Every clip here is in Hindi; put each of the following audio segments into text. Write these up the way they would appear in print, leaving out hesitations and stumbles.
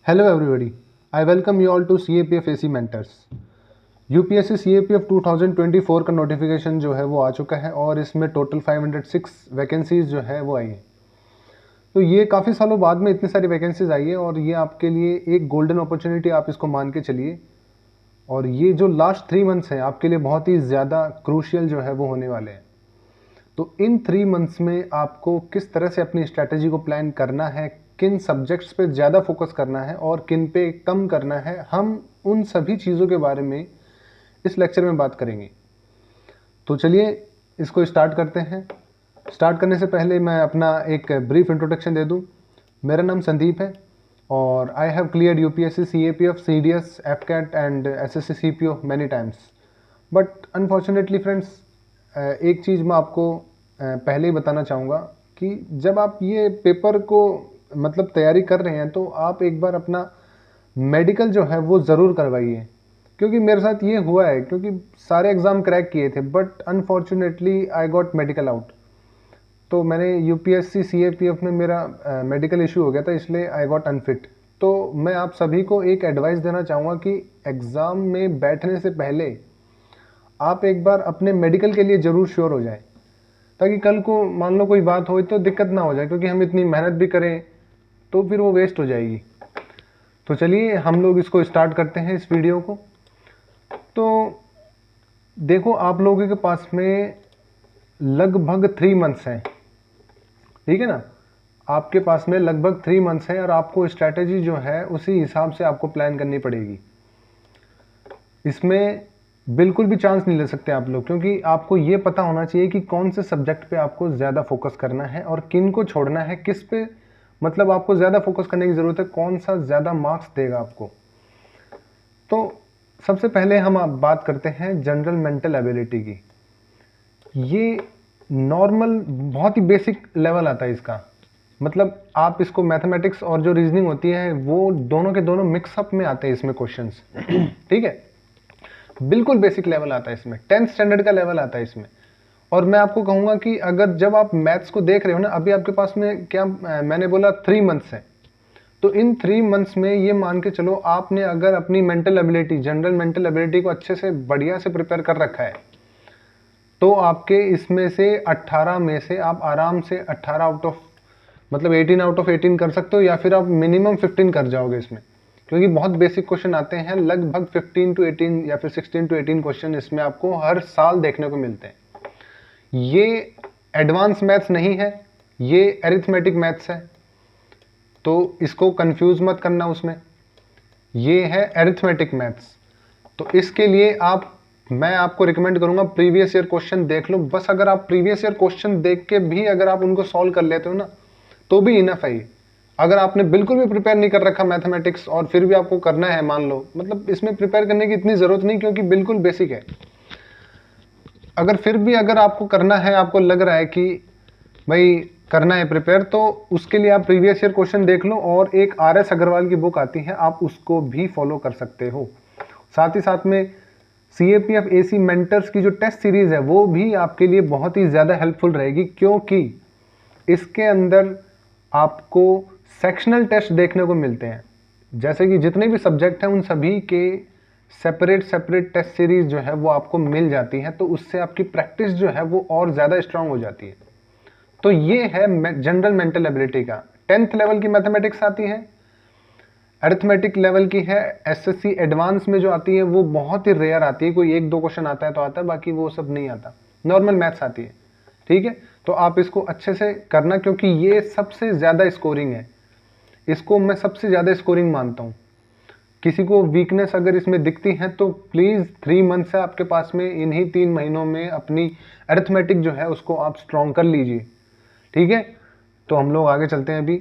Hello everybody, I welcome you all to CAPF AC Mentors। UPSC CAPF 2024 का नोटिफिकेशन जो है वो आ चुका है और इसमें टोटल 506 वैकेंसीज जो है वो आई है। तो ये काफ़ी सालों बाद में इतनी सारी वैकेंसीज आई है और ये आपके लिए एक गोल्डन अपॉर्चुनिटी आप इसको मान के चलिए। और ये जो लास्ट 3 मंथ्स हैं आपके लिए बहुत ही ज़्यादा क्रूशियल जो है वो होने वाले हैं। तो इन 3 मंथ्स में आपको किस तरह से अपनी स्ट्रैटेजी को प्लान करना है, किन सब्जेक्ट्स पे ज़्यादा फोकस करना है और किन पे कम करना है, हम उन सभी चीज़ों के बारे में इस लेक्चर में बात करेंगे। तो चलिए इसको स्टार्ट करते हैं। स्टार्ट करने से पहले मैं अपना एक ब्रीफ इंट्रोडक्शन दे दूं। मेरा नाम संदीप है और I have cleared UPSC CAPF CDS FCAT and SSC CPO many times. But unfortunately friends, एक चीज़ मैं आपको पहले ही बताना चाहूँगा कि जब आप ये पेपर को मतलब तैयारी कर रहे हैं तो आप एक बार अपना मेडिकल जो है वो ज़रूर करवाइए। क्योंकि मेरे साथ ये हुआ है, क्योंकि सारे एग्ज़ाम क्रैक किए थे but unfortunately I got medical out. तो मैंने यूपीएससी CAPF में मेरा मेडिकल इशू हो गया था, इसलिए आई गॉट अनफिट। तो मैं आप सभी को एक एडवाइस देना चाहूँगा कि एग्ज़ाम में बैठने से पहले आप एक बार अपने मेडिकल के लिए ज़रूर श्योर हो जाएं, ताकि कल को मान लो कोई बात हो तो दिक्कत ना हो जाए, क्योंकि हम इतनी मेहनत भी करें तो फिर वो वेस्ट हो जाएगी। तो चलिए हम लोग इसको स्टार्ट करते हैं इस वीडियो को। तो देखो, आप लोगों के पास में लगभग 3 मंथ्स हैं, ठीक है ना। आपके पास में लगभग 3 मंथ्स हैं और आपको स्ट्रैटेजी जो है उसी हिसाब से आपको प्लान करनी पड़ेगी। इसमें बिल्कुल भी चांस नहीं ले सकते आप लोग, क्योंकि आपको ये पता होना चाहिए कि कौन से सब्जेक्ट पे आपको ज़्यादा फोकस करना है और किन को छोड़ना है, किस पे मतलब आपको ज़्यादा फोकस करने की ज़रूरत है, कौन सा ज़्यादा मार्क्स देगा आपको। तो सबसे पहले हम आप बात करते हैं जनरल मेंटल एबिलिटी की। ये नॉर्मल बहुत ही बेसिक लेवल आता है इसका। मतलब आप इसको मैथमेटिक्स और जो रीजनिंग होती है वो दोनों के दोनों मिक्सअप में आते हैं इसमें क्वेश्चंस। ठीक है, बिल्कुल बेसिक लेवल आता है इसमें, 10th स्टैंडर्ड का लेवल आता है इसमें। और मैं आपको कहूँगा कि अगर जब आप मैथ्स को देख रहे हो ना, अभी आपके पास में क्या मैंने बोला 3 मंथ्स है, तो इन 3 मंथ्स में ये मान के चलो आपने अगर अपनी mental ability, general mental ability को अच्छे से बढ़िया से प्रिपेयर कर रखा है, तो आपके इसमें से 18 में से आप आराम से 18 आउट ऑफ मतलब 18 आउट ऑफ 18 कर सकते हो, या फिर आप मिनिमम 15 कर जाओगे इसमें, क्योंकि बहुत बेसिक क्वेश्चन आते हैं। लगभग 15 to 18 या फिर 16 to 18 क्वेश्चन इसमें आपको हर साल देखने को मिलते हैं। ये एडवांस मैथ्स नहीं है, ये अरिथमेटिक मैथ्स है, तो इसको कंफ्यूज मत करना उसमें। ये है अरिथमेटिक मैथ्स। तो इसके लिए मैं आपको रिकमेंड करूंगा प्रीवियस ईयर क्वेश्चन देख लो। बस अगर आप प्रीवियस ईयर क्वेश्चन देख के भी अगर आप उनको सॉल्व कर लेते हो ना, तो भी इनफ है। अगर आपने बिल्कुल भी प्रिपेयर नहीं कर रखा मैथमेटिक्स और फिर भी आपको करना है, मान लो, मतलब इसमें प्रिपेयर करने की इतनी ज़रूरत नहीं, क्योंकि बिल्कुल बेसिक है। अगर फिर भी अगर आपको करना है, आपको लग रहा है कि भाई करना है प्रिपेयर, तो उसके लिए आप प्रीवियस ईयर क्वेश्चन देख लो और एक RS अग्रवाल की बुक आती है, आप उसको भी फॉलो कर सकते हो। साथ ही साथ में CAPF AC मेंटर्स की जो टेस्ट सीरीज है वो भी आपके लिए बहुत ही ज़्यादा हेल्पफुल रहेगी, क्योंकि इसके अंदर आपको सेक्शनल टेस्ट देखने को मिलते हैं। जैसे कि जितने भी सब्जेक्ट हैं उन सभी के सेपरेट टेस्ट सीरीज जो है वो आपको मिल जाती है, तो उससे आपकी प्रैक्टिस जो है वो और ज़्यादा स्ट्रांग हो जाती है। तो ये है जनरल मेंटल एबिलिटी का। 10th लेवल की मैथमेटिक्स आती है, अरिथमेटिक लेवल की है, SSC एडवांस में जो आती है वो बहुत ही रेयर आती है, कोई 1-2 क्वेश्चन आता है तो आता है, बाकी वो सब नहीं आता। नॉर्मल मैथ्स आती है, ठीक है। तो आप इसको अच्छे से करना, क्योंकि ये सबसे ज़्यादा स्कोरिंग है, इसको मैं सबसे ज़्यादा स्कोरिंग मानता हूँ। किसी को वीकनेस अगर इसमें दिखती है तो प्लीज़ 3 मंथ से आपके पास में इन्हीं 3 महीनों में अपनी अरिथमेटिक जो है उसको आप स्ट्रॉन्ग कर लीजिए, ठीक है। तो हम लोग आगे चलते हैं अभी।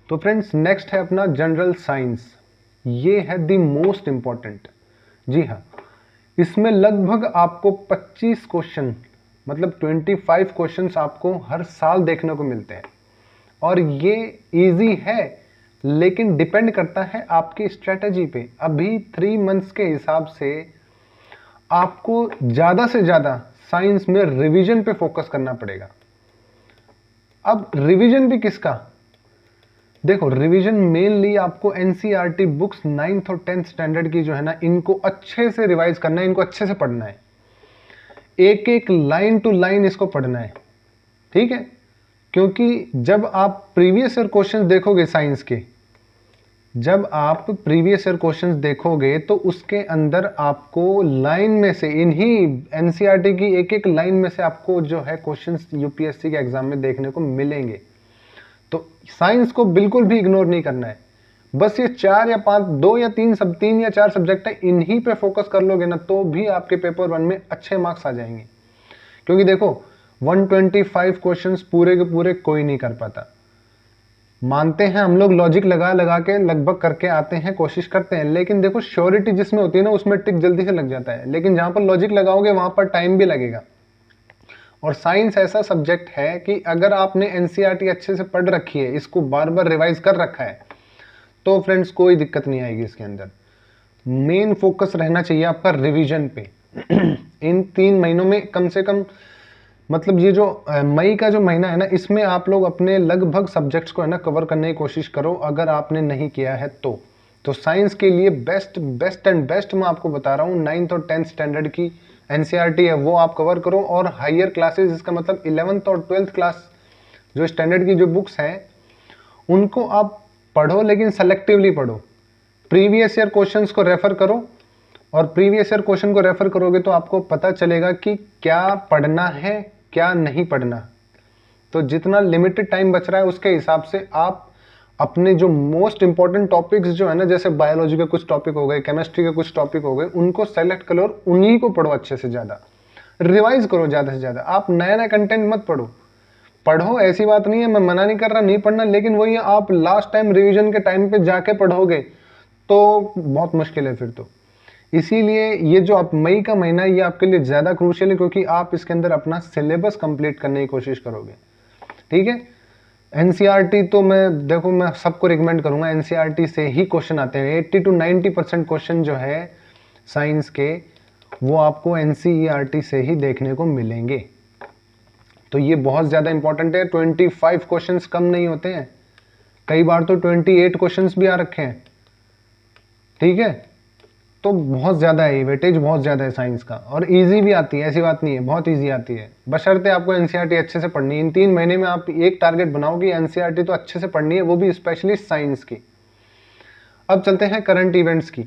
तो फ्रेंड्स, नेक्स्ट है अपना जनरल साइंस। ये है द मोस्ट इम्पॉर्टेंट। जी हाँ, इसमें लगभग आपको 25 क्वेश्चन मतलब 25 क्वेश्चंस आपको हर साल देखने को मिलते हैं। और ये इजी है, लेकिन डिपेंड करता है आपकी स्ट्रेटजी पे। अभी 3 मंथ्स के हिसाब से आपको ज़्यादा से ज़्यादा साइंस में रिवीजन पे फोकस करना पड़ेगा। अब रिवीजन भी किसका? देखो रिवीजन मेनली आपको एनसीईआरटी बुक्स 9th और 10th स्टैंडर्ड की जो है ना, इनको अच्छे से रिवाइज करना है, इनको अच्छे से पढ़ना है, एक एक लाइन टू लाइन इसको पढ़ना है, ठीक है। क्योंकि जब आप प्रीवियस ईयर क्वेश्चंस देखोगे साइंस के, जब आप प्रीवियस ईयर क्वेश्चंस देखोगे तो उसके अंदर आपको लाइन में से, इन्हीं एनसीईआरटी की एक एक लाइन में से आपको जो है क्वेश्चंस यूपीएससी के एग्जाम में देखने को मिलेंगे। तो साइंस को बिल्कुल भी इग्नोर नहीं करना है। बस ये 4 या 5, 2 या 3 सब 3 या 4 सब्जेक्ट है, इन्हीं पे फोकस कर लोगे ना तो भी आपके पेपर 1 में अच्छे मार्क्स आ जाएंगे। क्योंकि देखो 125 क्वेश्चंस पूरे के पूरे कोई नहीं कर पाता। मानते हैं हम लोग लॉजिक लगा लगा के लगभग करके आते हैं, कोशिश करते हैं, लेकिन देखो श्योरिटी जिसमें होती है ना उसमें टिक जल्दी से लग जाता है, लेकिन जहां पर लॉजिक लगाओगे वहां पर टाइम भी लगेगा। और साइंस ऐसा सब्जेक्ट है कि अगर आपने एनसीईआरटी अच्छे से पढ़ रखी है, इसको बार बार रिवाइज कर रखा है, तो फ्रेंड्स कोई दिक्कत नहीं आएगी इसके अंदर। मेन फोकस रहना चाहिए आपका रिवीजन पे। इन 3 महीनों में कम से कम, मतलब ये जो मई का जो महीना है ना, इसमें आप लोग अपने लगभग सब्जेक्ट्स को है ना कवर करने की कोशिश करो, अगर आपने नहीं किया है तो साइंस के लिए बेस्ट एंड बेस्ट मैं आपको बता रहा हूँ 9th और 10th स्टैंडर्ड की एनसीईआरटी है वो आप कवर करो, और हायर क्लासेस, इसका मतलब 11th और 12th क्लास जो स्टैंडर्ड की जो बुक्स हैं उनको आप पढ़ो, लेकिन सेलेक्टिवली पढ़ो। प्रीवियस ईयर क्वेश्चंस को रेफर करो, और प्रीवियस ईयर क्वेश्चन को रेफर करोगे तो आपको पता चलेगा कि क्या पढ़ना है क्या नहीं पढ़ना। तो जितना लिमिटेड टाइम बच रहा है उसके हिसाब से आप अपने जो मोस्ट इंपॉर्टेंट टॉपिक्स जो है ना, जैसे बायोलॉजी के कुछ टॉपिक हो गए, केमिस्ट्री के कुछ टॉपिक हो गए, उनको सेलेक्ट करो और उन्हीं को पढ़ो अच्छे से, ज़्यादा रिवाइज करो ज़्यादा से ज़्यादा। आप नया नया कंटेंट मत पढ़ो, पढ़ो ऐसी बात नहीं है, मैं मना नहीं कर रहा नहीं पढ़ना, लेकिन वही आप लास्ट टाइम रिवीजन के टाइम पे जाके पढ़ोगे तो बहुत मुश्किल है फिर तो। इसीलिए ये जो आप मई का महीना है ये आपके लिए ज़्यादा क्रूशियल है, क्योंकि आप इसके अंदर अपना सिलेबस कंप्लीट करने की कोशिश करोगे, ठीक है। एनसीईआरटी तो मैं सबको रिकमेंड करूंगा, एनसीईआरटी से ही क्वेश्चन आते हैं। 80 to 90% क्वेश्चन जो है साइंस के वो आपको एनसीईआरटी से ही देखने को मिलेंगे। तो ये बहुत ज़्यादा इंपॉर्टेंट है। 25 क्वेश्चंस कम नहीं होते हैं, कई बार तो 28 क्वेश्चंस भी आ रखे हैं, ठीक है। तो बहुत ज़्यादा है, वेटेज बहुत ज़्यादा है साइंस का, और इजी भी आती है, ऐसी बात नहीं है, बहुत इजी आती है, बशर्ते आपको एनसीईआरटी अच्छे से पढ़नी है। इन 3 महीने में आप एक टारगेट बनाओ कि एनसीईआरटी तो अच्छे से पढ़नी है, वो भी स्पेशली साइंस की। अब चलते हैं करंट इवेंट्स की।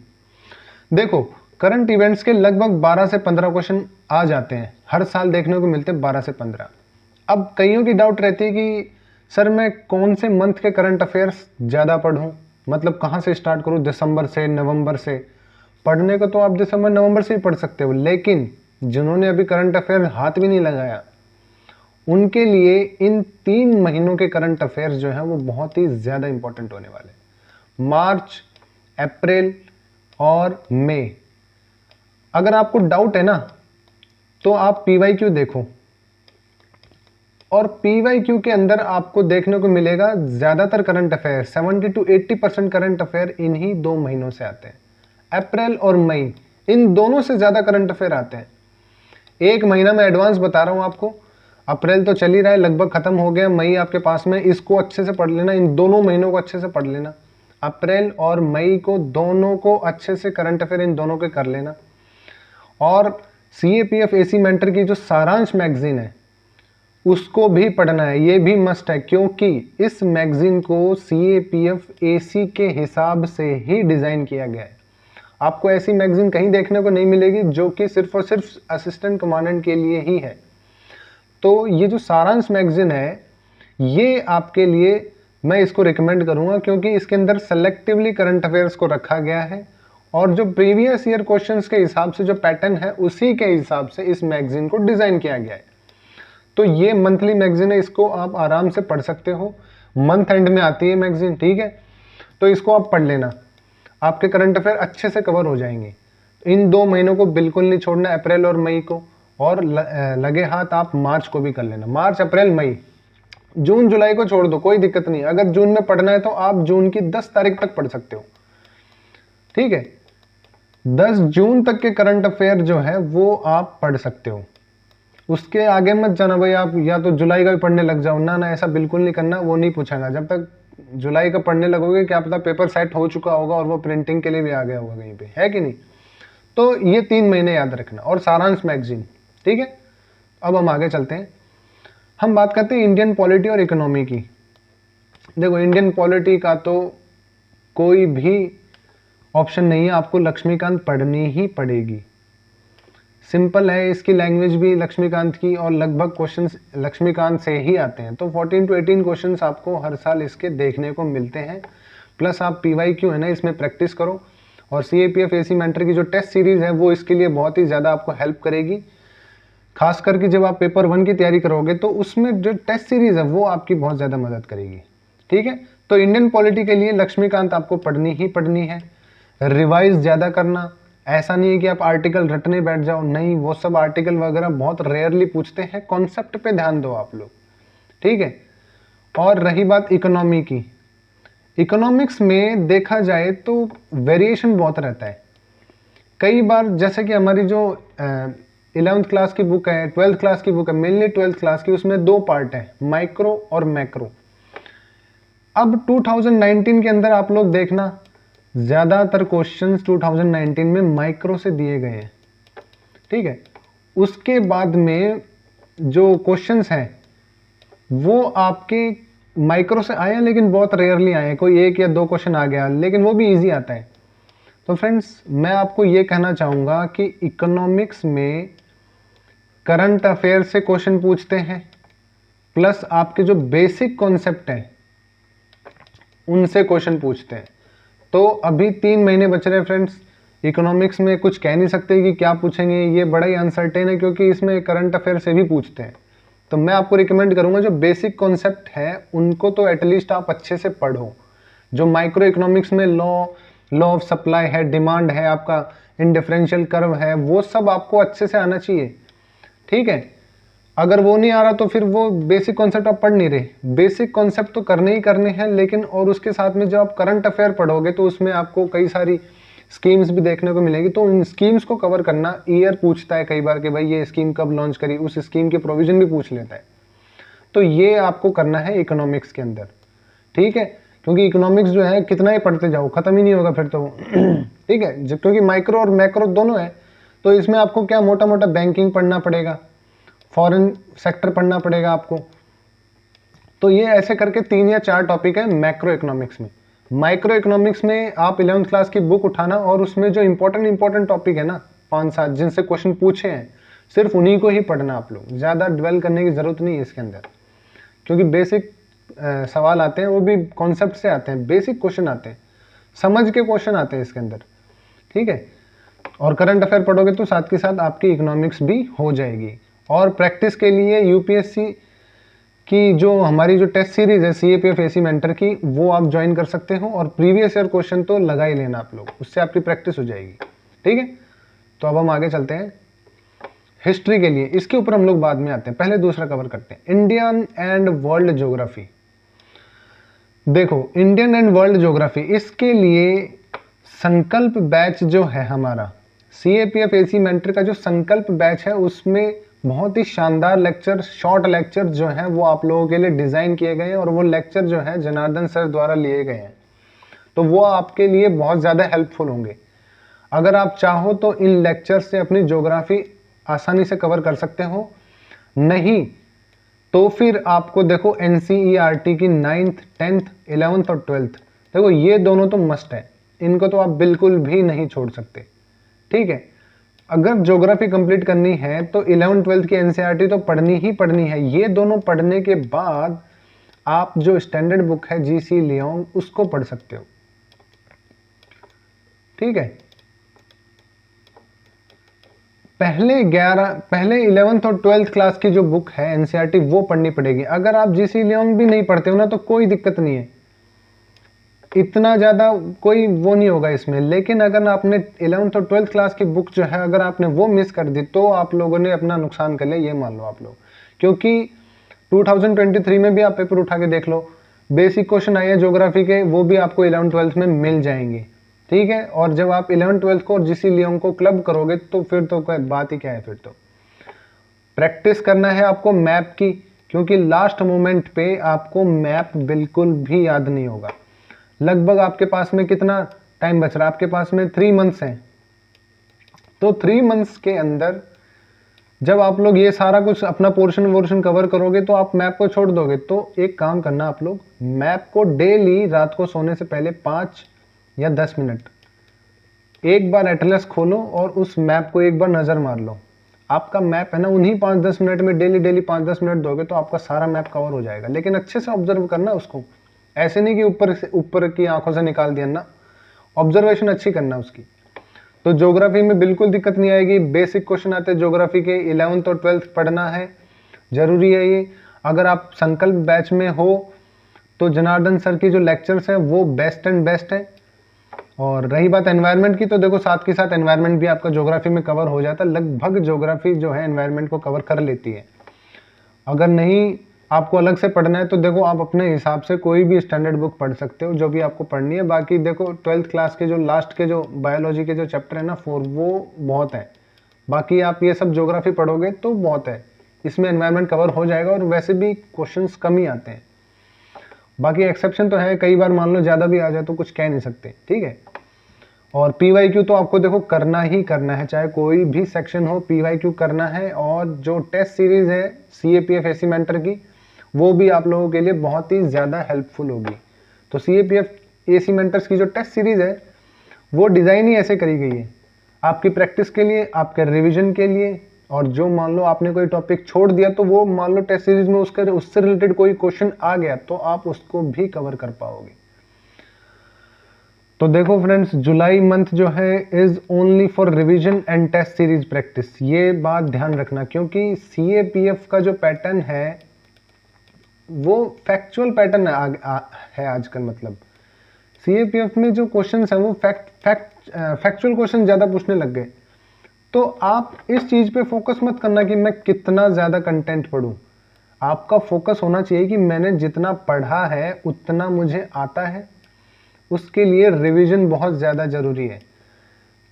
देखो करंट इवेंट्स के लगभग 12 से 15 क्वेश्चन आ जाते हैं, हर साल देखने को मिलते हैं 12 से 15। अब कईयों की डाउट रहती है कि सर मैं कौन से मंथ के करंट अफेयर्स ज़्यादा पढ़ूं, मतलब कहाँ से स्टार्ट करूं, दिसंबर से, नवंबर से। पढ़ने को तो आप दिसंबर नवंबर से ही पढ़ सकते हो, लेकिन जिन्होंने अभी करंट अफेयर हाथ भी नहीं लगाया उनके लिए इन 3 महीनों के करंट अफेयर्स जो हैं वो बहुत ही ज़्यादा इंपॉर्टेंट होने वाले। मार्च, अप्रैल और मई। अगर आपको डाउट है ना तो आप पीवाईक्यू देखो, और पीवाईक्यू के अंदर आपको देखने को मिलेगा ज़्यादातर current affair 70 to 80% current affair इन्हीं 2 महीनों से आते हैं। अप्रैल और मई, इन दोनों से ज़्यादा करंट अफेयर आते हैं। एक महीना मैं एडवांस बता रहा हूँ आपको, अप्रैल तो चल ही रहा है, लगभग खत्म हो गया, मई आपके पास में, इसको अच्छे से पढ़ लेना, इन दोनों महीनों को अच्छे से पढ़ लेना। अप्रैल और मई को दोनों को अच्छे से करंट अफेयर इन दोनों के कर लेना। और CAPF AC मेंटर की जो सारांश मैगजीन है उसको भी पढ़ना है, ये भी मस्ट है, क्योंकि इस मैगजीन को CAPF AC के हिसाब से ही डिज़ाइन किया गया है। आपको ऐसी मैगजीन कहीं देखने को नहीं मिलेगी जो कि सिर्फ और सिर्फ असिस्टेंट कमांडेंट के लिए ही है। तो ये जो सारांश मैगजीन है ये आपके लिए मैं इसको रिकमेंड करूंगा, क्योंकि इसके अंदर सेलेक्टिवली करंट अफेयर्स को रखा गया है, और जो प्रीवियस ईयर क्वेश्चंस के हिसाब से जो पैटर्न है उसी के हिसाब से इस मैगजीन को डिज़ाइन किया गया है। तो ये मंथली मैगजीन है, इसको आप आराम से पढ़ सकते हो, मंथ एंड में आती है मैगजीन, ठीक है। तो इसको आप पढ़ लेना, आपके करंट अफेयर अच्छे से कवर हो जाएंगे। इन 2 महीनों को बिल्कुल नहीं छोड़ना, अप्रैल और मई को, और लगे हाथ आप मार्च को भी कर लेना। मार्च, अप्रैल, मई, जून जुलाई को छोड़ दो, कोई दिक्कत नहीं। अगर जून में पढ़ना है तो आप जून की 10 तारीख तक पढ़ सकते हो, ठीक है। 10 जून तक के करंट अफेयर जो है वो आप पढ़ सकते हो, उसके आगे मत जाना भाई आप या तो जुलाई का भी पढ़ने लग जाओ, ना ना ऐसा बिल्कुल नहीं करना, वो नहीं पूछेगा। जब तक जुलाई का पढ़ने लगोगे क्या पता पेपर सेट हो चुका होगा और वो प्रिंटिंग के लिए भी आ गया होगा कहीं पे, है कि नहीं। तो ये 3 महीने याद रखना, और सारांश मैगजीन, ठीक है। अब हम आगे चलते हैं, हम बात करते हैं इंडियन पॉलिटी और इकोनॉमी की। देखो इंडियन पॉलिटी का तो कोई भी ऑप्शन नहीं है, आपको लक्ष्मीकांत पढ़नी ही पड़ेगी। सिंपल है, इसकी लैंग्वेज भी लक्ष्मीकांत की, और लगभग क्वेश्चंस लक्ष्मीकांत से ही आते हैं। तो 14 to 18 क्वेश्चंस आपको हर साल इसके देखने को मिलते हैं। प्लस आप PYQ है ना, इसमें प्रैक्टिस करो, और CAPF AC मेंटर की जो टेस्ट सीरीज है वो इसके लिए बहुत ही ज़्यादा आपको हेल्प करेगी। खास करके जब आप पेपर 1 की तैयारी करोगे तो उसमें जो टेस्ट सीरीज है वो आपकी बहुत ज़्यादा मदद करेगी, ठीक है। तो इंडियन पॉलिटी के लिए लक्ष्मीकांत आपको पढ़नी ही पढ़नी है। रिवाइज ज़्यादा करना, ऐसा नहीं है कि आप आर्टिकल रटने बैठ जाओ, नहीं, वो सब आर्टिकल वगैरह बहुत रेयरली पूछते हैं, कॉन्सेप्ट पे ध्यान दो आप लोग, ठीक है। और रही बात इकोनॉमी की, इकोनॉमिक्स में देखा जाए तो वेरिएशन बहुत रहता है। कई बार जैसे कि हमारी जो 11th क्लास की बुक है, 12th क्लास की बुक है, मेनली 12th क्लास की, उसमें 2 पार्ट है, माइक्रो और मैक्रो। अब 2019 के अंदर आप लोग देखना, ज़्यादातर क्वेश्चंस 2019 में माइक्रो से दिए गए हैं, ठीक है। उसके बाद में जो क्वेश्चंस हैं वो आपके माइक्रो से आए हैं, लेकिन बहुत रेयरली आए हैं, कोई 1 या 2 क्वेश्चन आ गया, लेकिन वो भी इजी आता है। तो फ्रेंड्स मैं आपको ये कहना चाहूँगा कि इकोनॉमिक्स में करंट अफेयर से क्वेश्चन पूछते हैं, प्लस आपके जो बेसिक कॉन्सेप्ट हैं उनसे क्वेश्चन पूछते हैं। तो अभी 3 महीने बच रहे हैं फ्रेंड्स, इकोनॉमिक्स में कुछ कह नहीं सकते कि क्या पूछेंगे, ये बड़ा ही अनसर्टेन है, क्योंकि इसमें करंट अफेयर से भी पूछते हैं। तो मैं आपको रिकमेंड करूंगा जो बेसिक कॉन्सेप्ट है उनको तो एटलीस्ट आप अच्छे से पढ़ो। जो माइक्रो इकोनॉमिक्स में लॉ ऑफ सप्लाई है, डिमांड है, आपका इंडिफरेंशियल कर्व है, वो सब आपको अच्छे से आना चाहिए, ठीक है। अगर वो नहीं आ रहा तो फिर वो बेसिक कॉन्सेप्ट आप पढ़ नहीं रहे। बेसिक कॉन्सेप्ट तो करने ही करने हैं, लेकिन और उसके साथ में जब आप करंट अफेयर पढ़ोगे तो उसमें आपको कई सारी स्कीम्स भी देखने को मिलेगी। तो इन स्कीम्स को कवर करना, ईयर पूछता है कई बार कि भाई ये स्कीम कब लॉन्च करी, उस स्कीम के प्रोविजन भी पूछ लेता है। तो ये आपको करना है इकोनॉमिक्स के अंदर, ठीक है। क्योंकि इकोनॉमिक्स जो है कितना ही पढ़ते जाओ खत्म ही नहीं होगा फिर तो ठीक है, क्योंकि माइक्रो और मैक्रो दोनों है। तो इसमें आपको क्या मोटा मोटा बैंकिंग पढ़ना पड़ेगा, फॉरेन सेक्टर पढ़ना पड़ेगा आपको। तो ये ऐसे करके 3 या 4 टॉपिक है मैक्रो इकोनॉमिक्स में। माइक्रो इकोनॉमिक्स में आप 11th क्लास की बुक उठाना, और उसमें जो इंपॉर्टेंट टॉपिक है ना 5-7 जिनसे क्वेश्चन पूछे हैं, सिर्फ उन्हीं को ही पढ़ना आप लोग, ज़्यादा ड्वेल करने की ज़रूरत नहीं है इसके अंदर। क्योंकि बेसिक सवाल आते हैं, वो भी कॉन्सेप्ट से आते हैं, बेसिक क्वेश्चन आते हैं, समझ के क्वेश्चन आते हैं इसके अंदर, ठीक है। और करंट अफेयर पढ़ोगे तो साथ के साथ आपकी इकोनॉमिक्स भी हो जाएगी। और प्रैक्टिस के लिए यूपीएससी की जो हमारी जो टेस्ट सीरीज है CAPF AC मेंटर की, वो आप ज्वाइन कर सकते हो, और प्रीवियस ईयर क्वेश्चन तो लगा ही लेना आप लोग, उससे आपकी प्रैक्टिस हो जाएगी, ठीक है। तो अब हम आगे चलते हैं हिस्ट्री के लिए, इसके ऊपर हम लोग बाद में आते हैं, पहले दूसरा कवर करते हैं, इंडियन एंड वर्ल्ड ज्योग्राफी। देखो इंडियन एंड वर्ल्ड ज्योग्राफी, इसके लिए संकल्प बैच जो है हमारा CAPF AC मेंटर का जो संकल्प बैच है, उसमें बहुत ही शानदार लेक्चर, शॉर्ट लेक्चर जो है वो आप लोगों के लिए डिज़ाइन किए गए हैं, और वो लेक्चर जो है जनार्दन सर द्वारा लिए गए हैं। तो वो आपके लिए बहुत ज़्यादा हेल्पफुल होंगे। अगर आप चाहो तो इन लेक्चर से अपनी ज्योग्राफी आसानी से कवर कर सकते हो, नहीं तो फिर आपको देखो NCERT की 9th, 10th, 11th और 12th, देखो ये दोनों तो मस्ट है, इनको तो आप बिल्कुल भी नहीं छोड़ सकते, ठीक है। अगर ज्योग्राफी कंप्लीट करनी है तो 11th, 12th की NCERT तो पढ़नी ही पढ़नी है। ये दोनों पढ़ने के बाद आप जो स्टैंडर्ड बुक है GC लियोंग, उसको पढ़ सकते हो, ठीक है। पहले 11th और 12th क्लास की जो बुक है NCERT वो पढ़नी पड़ेगी। अगर आप GC लियोंग भी नहीं पढ़ते हो ना तो कोई दिक्कत नहीं है, इतना ज़्यादा कोई वो नहीं होगा इसमें। लेकिन अगर आपने 11th और 12th क्लास की बुक जो है अगर आपने वो मिस कर दी तो आप लोगों ने अपना नुकसान कर लिया, ये मान लो आप लोग। क्योंकि 2023 में भी आप पेपर उठा के देख लो, बेसिक क्वेश्चन आए हैं ज्योग्राफी के, वो भी आपको 11th 12th में मिल जाएंगे, ठीक है। और जब आप 11th 12th को और GC लियोंग को क्लब करोगे तो फिर तो कोई बात ही क्या है, फिर तो प्रैक्टिस करना है आपको मैप की, क्योंकि लास्ट मोमेंट पे आपको मैप बिल्कुल भी याद नहीं होगा। लगभग आपके पास में कितना टाइम बच रहा है, आपके पास में 3 मंथ्स हैं, तो 3 मंथ्स के अंदर जब आप लोग ये सारा कुछ अपना पोर्शन कवर करोगे तो आप मैप को छोड़ दोगे। तो एक काम करना, आप लोग मैप को डेली रात को सोने से पहले 5 या 10 मिनट एक बार एटलस खोलो और उस मैप को एक बार नज़र मार लो। आपका मैप है ना, उन्हीं 5-10 मिनट में डेली 5-10 मिनट दोगे तो आपका सारा मैप कवर हो जाएगा। लेकिन अच्छे से ऑब्जर्व करना उसको, ऐसे नहीं कि ऊपर की आंखों से निकाल दिया ना, ऑब्जर्वेशन अच्छी करना उसकी। तो ज्योग्राफी में बिल्कुल दिक्कत नहीं आएगी। बेसिक क्वेश्चन आते हैं ज्योग्राफी के, 11th और 12th पढ़ना है, जरूरी है ये। अगर आप संकल्प बैच में हो तो जनार्दन सर की जो लेक्चर्स हैं वो बेस्ट एंड बेस्ट है। और रही बात एनवायरनमेंट की, तो देखो साथ के साथ एनवायरनमेंट भी आपका ज्योग्राफी में कवर हो जाता है। लगभग ज्योग्राफी जो है एनवायरनमेंट को कवर कर लेती है। अगर नहीं आपको अलग से पढ़ना है तो देखो आप अपने हिसाब से कोई भी स्टैंडर्ड बुक पढ़ सकते हो जो भी आपको पढ़नी है। बाकी देखो 12th क्लास के जो लास्ट के जो बायोलॉजी के जो चैप्टर है ना 4, वो बहुत है। बाकी आप ये सब ज्योग्राफी पढ़ोगे तो बहुत है, इसमें एनवायरनमेंट कवर हो जाएगा और वैसे भी क्वेश्चंस कम ही आते हैं। बाकी एक्सेप्शन तो है, कई बार मान लो ज़्यादा भी आ जाए तो कुछ कह नहीं सकते, ठीक है। और PYQ तो आपको देखो करना ही करना है, चाहे कोई भी सेक्शन हो PYQ करना है। और जो टेस्ट सीरीज़ है CAPF AC मेंटर की, वो भी आप लोगों के लिए बहुत ही ज़्यादा हेल्पफुल होगी। तो CAPF AC मेंटर्स की जो टेस्ट सीरीज़ है वो डिज़ाइन ही ऐसे करी गई है आपकी प्रैक्टिस के लिए, आपके रिवीजन के लिए। और जो मान लो आपने कोई टॉपिक छोड़ दिया तो वो मान लो टेस्ट सीरीज में उससे रिलेटेड कोई क्वेश्चन आ गया तो आप उसको भी कवर कर पाओगे। तो देखो फ्रेंड्स, जुलाई मंथ जो है is only for revision and test series practice, ये बात ध्यान रखना। क्योंकि CAPF का जो पैटर्न है वो फैक्चुअल पैटर्न है आजकल। मतलब CAPF में जो क्वेश्चंस हैं वो फैक्चुअल क्वेश्चन ज़्यादा पूछने लग गए। तो आप इस चीज़ पे फोकस मत करना कि मैं कितना ज़्यादा कंटेंट पढूं। आपका फोकस होना चाहिए कि मैंने जितना पढ़ा है उतना मुझे आता है। उसके लिए रिवीजन बहुत ज़्यादा ज़रूरी है।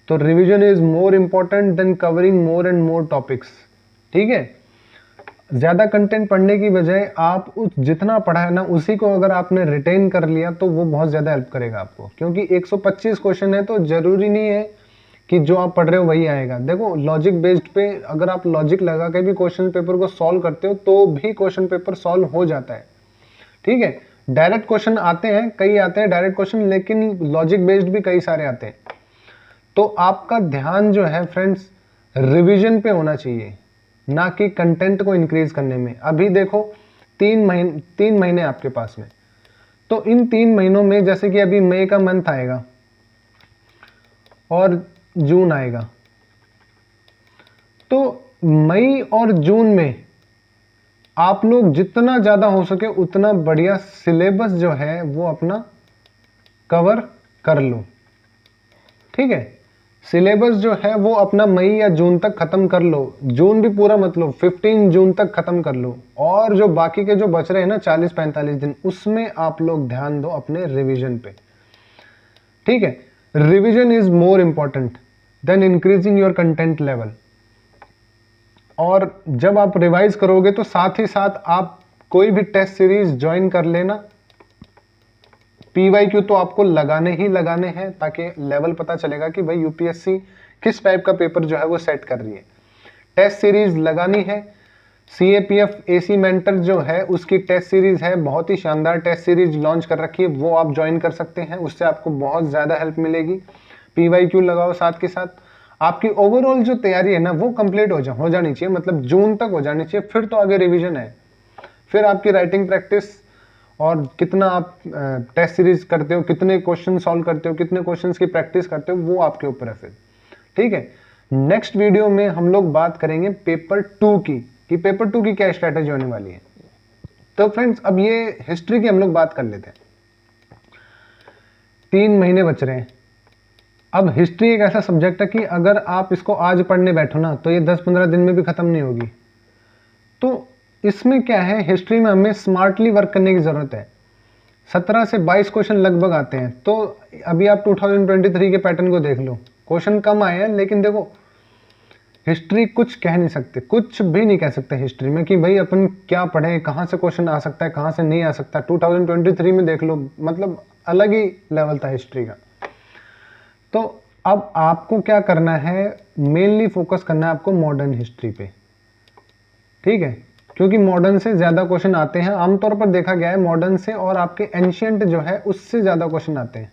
तो revision is more important than covering more and more topics, ठीक है। ज़्यादा कंटेंट पढ़ने की बजाय आप उस जितना पढ़ा है ना उसी को अगर आपने रिटेन कर लिया तो वो बहुत ज़्यादा हेल्प करेगा आपको। क्योंकि 125 क्वेश्चन है तो ज़रूरी नहीं है कि जो आप पढ़ रहे हो वही आएगा। देखो लॉजिक बेस्ड पे अगर आप लॉजिक लगा के भी क्वेश्चन पेपर को सॉल्व करते हो तो भी क्वेश्चन पेपर सॉल्व हो जाता है, ठीक है। डायरेक्ट क्वेश्चन आते हैं, कई आते हैं डायरेक्ट क्वेश्चन, लेकिन लॉजिक बेस्ड भी कई सारे आते हैं। तो आपका ध्यान जो है फ्रेंड्स रिवीजन पे होना चाहिए, ना कि कंटेंट को इंक्रीज करने में। अभी देखो 3 महीने आपके पास में, तो इन 3 महीनों में जैसे कि अभी मई का मंथ आएगा और जून आएगा, तो मई और जून में आप लोग जितना ज़्यादा हो सके उतना बढ़िया सिलेबस जो है वो अपना कवर कर लो, ठीक है। सिलेबस जो है वो अपना मई या जून तक ख़त्म कर लो। जून भी पूरा मत लो, 15 जून तक ख़त्म कर लो। और जो बाकी के जो बच रहे हैं ना 40-45 दिन, उसमें आप लोग ध्यान दो अपने रिवीजन पे, ठीक है। Revision is more important than increasing your content level. और जब आप रिवाइज करोगे तो साथ ही साथ आप कोई भी टेस्ट सीरीज ज्वाइन कर लेना। PYQ तो आपको लगाने ही लगाने हैं ताकि लेवल पता चलेगा कि भाई UPSC किस टाइप का पेपर जो है वो सेट कर रही है। टेस्ट सीरीज लगानी है। CAPF AC मेंटर जो है उसकी टेस्ट सीरीज है, बहुत ही शानदार टेस्ट सीरीज लॉन्च कर रखी है, वो आप ज्वाइन कर सकते हैं, उससे आपको बहुत ज़्यादा हेल्प मिलेगी। PYQ लगाओ साथ के साथ। आपकी ओवरऑल जो तैयारी है ना वो कंप्लीट हो जानी चाहिए, मतलब जून तक हो जानी चाहिए। फिर तो आगे रिवीजन है, फिर आपकी राइटिंग प्रैक्टिस और कितना आप टेस्ट सीरीज करते हो, कितने क्वेश्चन सॉल्व करते हो, कितने क्वेश्चंस की प्रैक्टिस करते हो, वो आपके ऊपर है फिर, ठीक है। नेक्स्ट वीडियो में हम लोग बात करेंगे पेपर 2 की, कि पेपर 2 की क्या स्ट्रैटेजी होने वाली है। तो फ्रेंड्स अब ये हिस्ट्री की हम लोग बात कर लेते हैं। 3 महीने बच रहे हैं। अब हिस्ट्री एक ऐसा सब्जेक्ट है कि अगर आप इसको आज पढ़ने बैठो ना तो ये 10-15 दिन में भी खत्म नहीं होगी। तो इसमें क्या है, हिस्ट्री में हमें स्मार्टली वर्क करने की ज़रूरत है। 17 से 22 क्वेश्चन लगभग आते हैं। तो अभी आप 2023 के पैटर्न को देख लो, क्वेश्चन कम आए हैं, लेकिन देखो हिस्ट्री कुछ कह नहीं सकते, कुछ भी नहीं कह सकते हिस्ट्री में कि भाई अपन क्या पढ़े, कहाँ से क्वेश्चन आ सकता है, कहाँ से नहीं आ सकता। 2023 में देख लो, मतलब अलग ही लेवल था हिस्ट्री का। तो अब आपको क्या करना है, मेनली फोकस करना है आपको मॉडर्न हिस्ट्री पे, ठीक है, क्योंकि मॉडर्न से ज़्यादा क्वेश्चन आते हैं। आमतौर पर देखा गया है मॉडर्न से और आपके एंशियंट जो है उससे ज़्यादा क्वेश्चन आते हैं,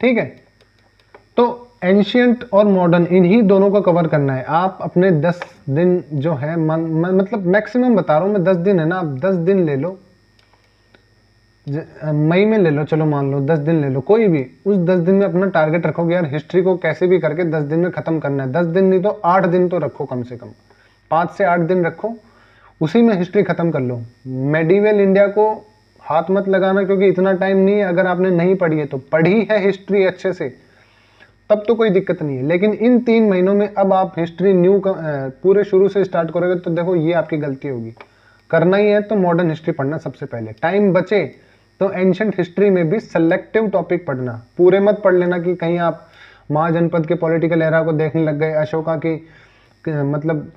ठीक है। तो एंशियंट और मॉडर्न इन्हीं दोनों को कवर करना है। आप अपने 10 दिन जो है मतलब मैक्सिमम बता रहा हूँ मैं, 10 दिन है ना, आप 10 दिन ले लो, मई में ले लो, चलो मान लो 10 दिन ले लो, कोई भी उस 10 दिन में अपना टारगेट रखोगे यार हिस्ट्री को कैसे भी करके 10 दिन में खत्म करना है। 10 दिन नहीं तो 8 दिन तो रखो, कम से कम 5 से 8 दिन रखो, उसी में हिस्ट्री खत्म कर लो। मेडिवल इंडिया को हाथ मत लगाना, क्योंकि इतना टाइम नहीं है। अगर आपने नहीं पढ़ी है तो पढ़ी है हिस्ट्री अच्छे से, तब तो कोई दिक्कत नहीं है। लेकिन इन 3 महीनों में अब आप हिस्ट्री न्यू पूरे शुरू से स्टार्ट करोगे तो देखो ये आपकी गलती होगी। करना ही है तो मॉडर्न हिस्ट्री पढ़ना सबसे पहले। टाइम बचे तो एंशंट हिस्ट्री में भी सेलेक्टिव टॉपिक पढ़ना, पूरे मत पढ़ लेना कि कहीं आप महाजनपद के पॉलिटिकल एरा को देखने लग गए, अशोका की मतलब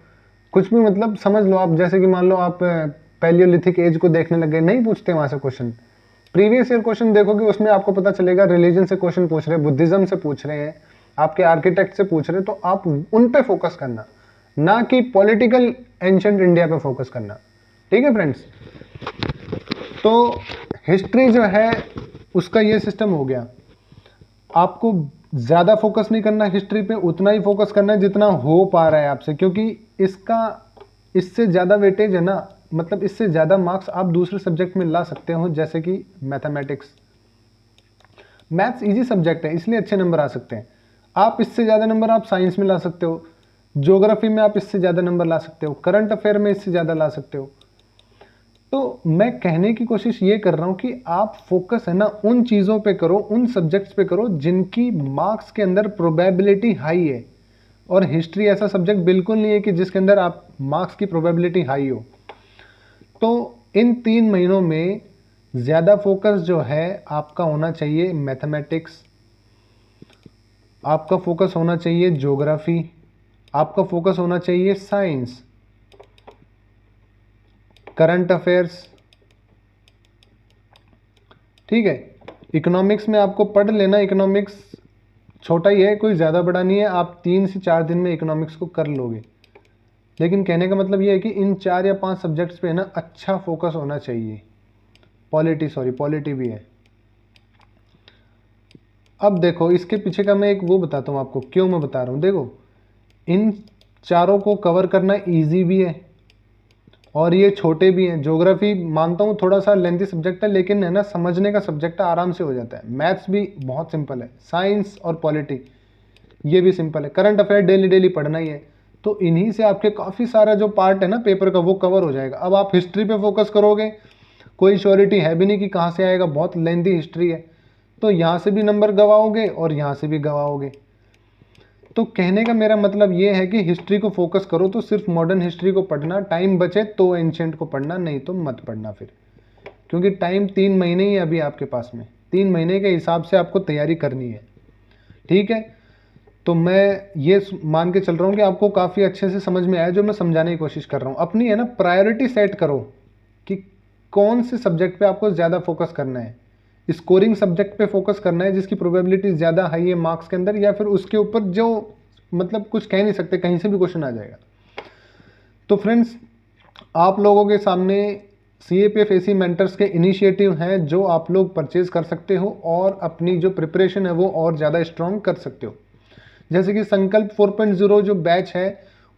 कुछ भी, मतलब समझ लो आप, जैसे कि मान लो आप पैलियोलिथिक एज को देखने लग गए। नहीं पूछते वहां से क्वेश्चन, प्रीवियस ईयर क्वेश्चन देखोगे उसमें आपको पता चलेगा रिलीजन से क्वेश्चन पूछ रहे हैं, बुद्धिज्म से पूछ रहे हैं, आपके आर्किटेक्ट से पूछ रहे हैं, तो आप उन पे फोकस करना, ना कि पॉलिटिकल एंशंट इंडिया पे फोकस करना, ठीक है फ्रेंड्स। तो हिस्ट्री जो है उसका ये सिस्टम हो गया। आपको ज़्यादा फोकस नहीं करना हिस्ट्री पे, उतना ही फोकस करना है जितना हो पा रहा है आपसे, क्योंकि इससे ज़्यादा वेटेज है ना, मतलब इससे ज़्यादा मार्क्स आप दूसरे सब्जेक्ट में ला सकते हो, जैसे कि मैथमेटिक्स। मैथ्स इजी सब्जेक्ट है इसलिए अच्छे नंबर आ सकते हैं। आप इससे ज़्यादा नंबर आप साइंस में ला सकते हो, ज्योग्राफी में आप इससे ज़्यादा नंबर ला सकते हो, करंट अफेयर में इससे ज़्यादा ला सकते हो। तो मैं कहने की कोशिश ये कर रहा हूँ कि आप फोकस है ना उन चीज़ों पे करो, उन सब्जेक्ट्स पे करो जिनकी मार्क्स के अंदर प्रोबेबिलिटी हाई है। और हिस्ट्री ऐसा सब्जेक्ट बिल्कुल नहीं है कि जिसके अंदर आप मार्क्स की प्रोबेबिलिटी हाई हो। तो इन 3 महीनों में ज़्यादा फोकस जो है आपका होना चाहिए मैथमेटिक्स, आपका फोकस होना चाहिए ज्योग्राफी, आपका फोकस होना चाहिए साइंस, करंट अफेयर्स, ठीक है। इकोनॉमिक्स में आपको पढ़ लेना, इकोनॉमिक्स छोटा ही है, कोई ज़्यादा बड़ा नहीं है, आप 3 से 4 दिन में इकोनॉमिक्स को कर लोगे। लेकिन कहने का मतलब ये है कि इन 4 या 5 सब्जेक्ट्स पे ना अच्छा फोकस होना चाहिए। पॉलिटी भी है। अब देखो इसके पीछे का मैं एक वो बताता हूँ आपको, क्यों मैं बता रहा हूँ। देखो इन चारों को कवर करना ईजी भी है और ये छोटे भी हैं। ज्योग्राफी मानता हूँ थोड़ा सा लेंथी सब्जेक्ट है, लेकिन है ना समझने का सब्जेक्ट है, आराम से हो जाता है। मैथ्स भी बहुत सिंपल है, साइंस और पॉलिटी ये भी सिंपल है। करंट अफेयर डेली पढ़ना ही है। तो इन्हीं से आपके काफ़ी सारा जो पार्ट है ना पेपर का वो कवर हो जाएगा। अब आप हिस्ट्री पे फोकस करोगे, कोई श्योरिटी है भी नहीं कि कहाँ से आएगा, बहुत लेंथी हिस्ट्री है, तो यहाँ से भी नंबर गवाओगे और यहाँ से भी गवाओगे। तो कहने का मेरा मतलब ये है कि हिस्ट्री को फोकस करो तो सिर्फ मॉडर्न हिस्ट्री को पढ़ना, टाइम बचे तो एंशिएंट को पढ़ना, नहीं तो मत पढ़ना फिर, क्योंकि टाइम 3 महीने ही अभी आपके पास में, 3 महीने के हिसाब से आपको तैयारी करनी है, ठीक है। तो मैं ये मान के चल रहा हूँ कि आपको काफ़ी अच्छे से समझ में आया जो मैं समझाने की कोशिश कर रहा हूँ। अपनी है ना प्रायोरिटी सेट करो कि कौन से सब्जेक्ट पे आपको ज़्यादा फोकस करना है। स्कोरिंग सब्जेक्ट पे फोकस करना है जिसकी प्रोबेबिलिटी ज़्यादा हाई है मार्क्स के अंदर, या फिर उसके ऊपर जो मतलब कुछ कह नहीं सकते, कहीं से भी क्वेश्चन आ जाएगा। तो फ्रेंड्स आप लोगों के सामने CAPF AC मेंटर्स के इनिशिएटिव हैं जो आप लोग परचेज कर सकते हो और अपनी जो प्रिपरेशन है वो और ज़्यादा स्ट्रॉन्ग कर सकते हो। जैसे कि संकल्प 4.0 जो बैच है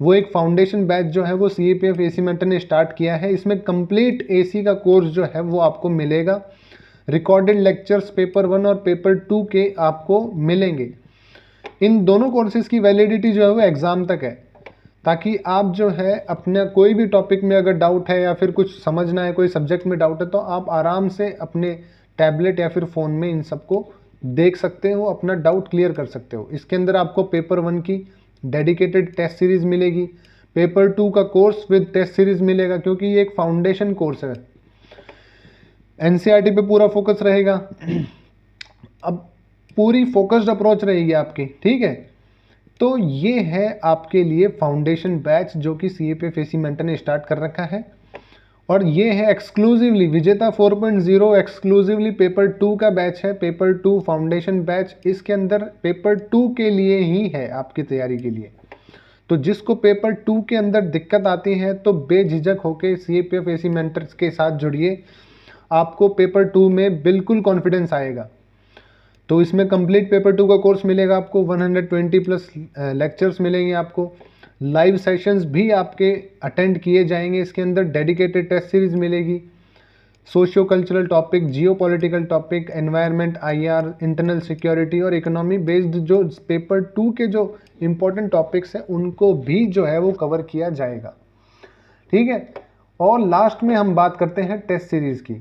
वो एक फाउंडेशन बैच जो है वो CAPF AC मेंटर ने स्टार्ट किया है। इसमें कंप्लीट AC का कोर्स जो है वो आपको मिलेगा। रिकॉर्डेड लेक्चर्स पेपर 1 और पेपर 2 के आपको मिलेंगे। इन दोनों कोर्सेज की वैलिडिटी जो है वो एग्ज़ाम तक है, ताकि आप जो है अपना कोई भी टॉपिक में अगर डाउट है या फिर कुछ समझना है, कोई सब्जेक्ट में डाउट है, तो आप आराम से अपने टैबलेट या फिर फ़ोन में इन सबको देख सकते हो, अपना डाउट क्लियर कर सकते हो। इसके अंदर आपको पेपर 1 की डेडिकेटेड टेस्ट सीरीज़ मिलेगी, पेपर 2 का कोर्स विद टेस्ट सीरीज़ मिलेगा, क्योंकि ये एक फाउंडेशन कोर्स है। NCERT पे पूरा फोकस रहेगा। अब पूरी फोकस्ड अप्रोच रहेगी आपकी, ठीक है। तो ये है आपके लिए फाउंडेशन बैच जो कि CAPF AC मेंटर ने स्टार्ट कर रखा है, और ये है एक्सक्लूसिवली विजेता 4.0 एक्सक्लूसिवली पेपर 2 का बैच है, पेपर 2 फाउंडेशन बैच। इसके अंदर पेपर 2 के लिए ही है, आपकी तैयारी के लिए। तो जिसको पेपर 2 के अंदर दिक्कत आती है तो बेझिझक होकर CAPF AC मेंटर्स के साथ जुड़िए, आपको पेपर 2 में बिल्कुल कॉन्फिडेंस आएगा। तो इसमें कंप्लीट पेपर 2 का कोर्स मिलेगा आपको, 120+ लेक्चर्स मिलेंगे आपको, लाइव सेशंस भी आपके अटेंड किए जाएंगे। इसके अंदर डेडिकेटेड टेस्ट सीरीज मिलेगी, सोशियो कल्चरल टॉपिक, जियो political topic, environment, IR, internal security और इकोनॉमी बेस्ड जो पेपर 2 के जो इम्पोर्टेंट टॉपिक्स हैं उनको भी जो है वो कवर किया जाएगा, ठीक है। और लास्ट में हम बात करते हैं टेस्ट सीरीज की।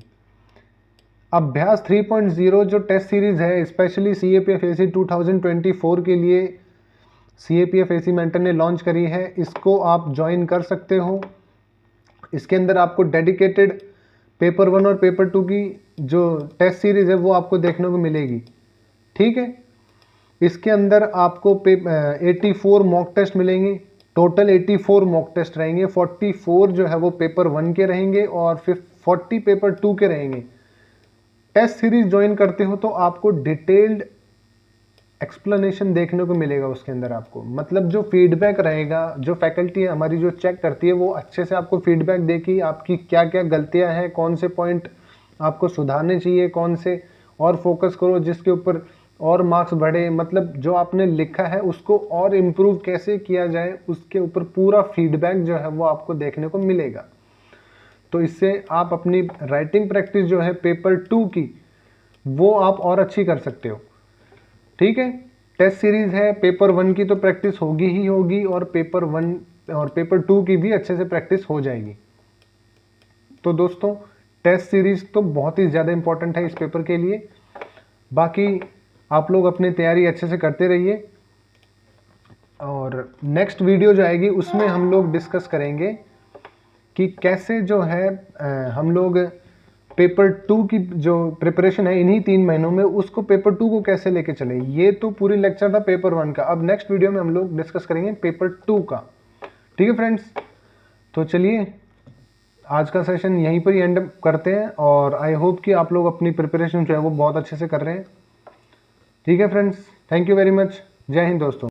अभ्यास 3.0 जो टेस्ट सीरीज है स्पेशली CAPF AC 2024 के लिए CAPF AC मेंटर ने लॉन्च करी है, इसको आप ज्वाइन कर सकते हो। इसके अंदर आपको डेडिकेटेड पेपर 1 और पेपर 2 की जो टेस्ट सीरीज है वो आपको देखने को मिलेगी, ठीक है। इसके अंदर आपको 84 मॉक टेस्ट मिलेंगे, टोटल 84 मॉक टेस्ट रहेंगे। 44 जो है वो पेपर 1 के रहेंगे और 40 पेपर 2 के रहेंगे। टेस्ट सीरीज ज्वाइन करते हो तो आपको डिटेल्ड एक्सप्लेनेशन देखने को मिलेगा उसके अंदर आपको, मतलब जो फीडबैक रहेगा, जो फैकल्टी हमारी जो चेक करती है वो अच्छे से आपको फीडबैक देगी, आपकी क्या क्या गलतियां हैं, कौन से पॉइंट आपको सुधारने चाहिए, कौन से और फोकस करो जिसके ऊपर और मार्क्स बढ़े, मतलब जो आपने लिखा है उसको और इम्प्रूव कैसे किया जाए उसके ऊपर पूरा फीडबैक जो है वो आपको देखने को मिलेगा। तो इससे आप अपनी राइटिंग प्रैक्टिस जो है पेपर 2 की वो आप और अच्छी कर सकते हो, ठीक है। टेस्ट सीरीज है, पेपर 1 की तो प्रैक्टिस होगी ही होगी और पेपर 1 और पेपर 2 की भी अच्छे से प्रैक्टिस हो जाएगी। तो दोस्तों टेस्ट सीरीज तो बहुत ही ज़्यादा इंपॉर्टेंट है इस पेपर के लिए। बाकी आप लोग अपनी तैयारी अच्छे से करते रहिए, और नेक्स्ट वीडियो जो आएगी उसमें हम लोग डिस्कस करेंगे कि कैसे जो है हम लोग पेपर 2 की जो प्रिपरेशन है इन्हीं 3 महीनों में उसको पेपर 2 को कैसे लेके चले। ये तो पूरी लेक्चर था पेपर 1 का, अब नेक्स्ट वीडियो में हम लोग डिस्कस करेंगे पेपर 2 का, ठीक है फ्रेंड्स। तो चलिए आज का सेशन यहीं पर ही एंड करते हैं, और आई होप कि आप लोग अपनी प्रिपरेशन जो है वो बहुत अच्छे से कर रहे हैं, ठीक है friends. Thank you very much, जय हिंद दोस्तों।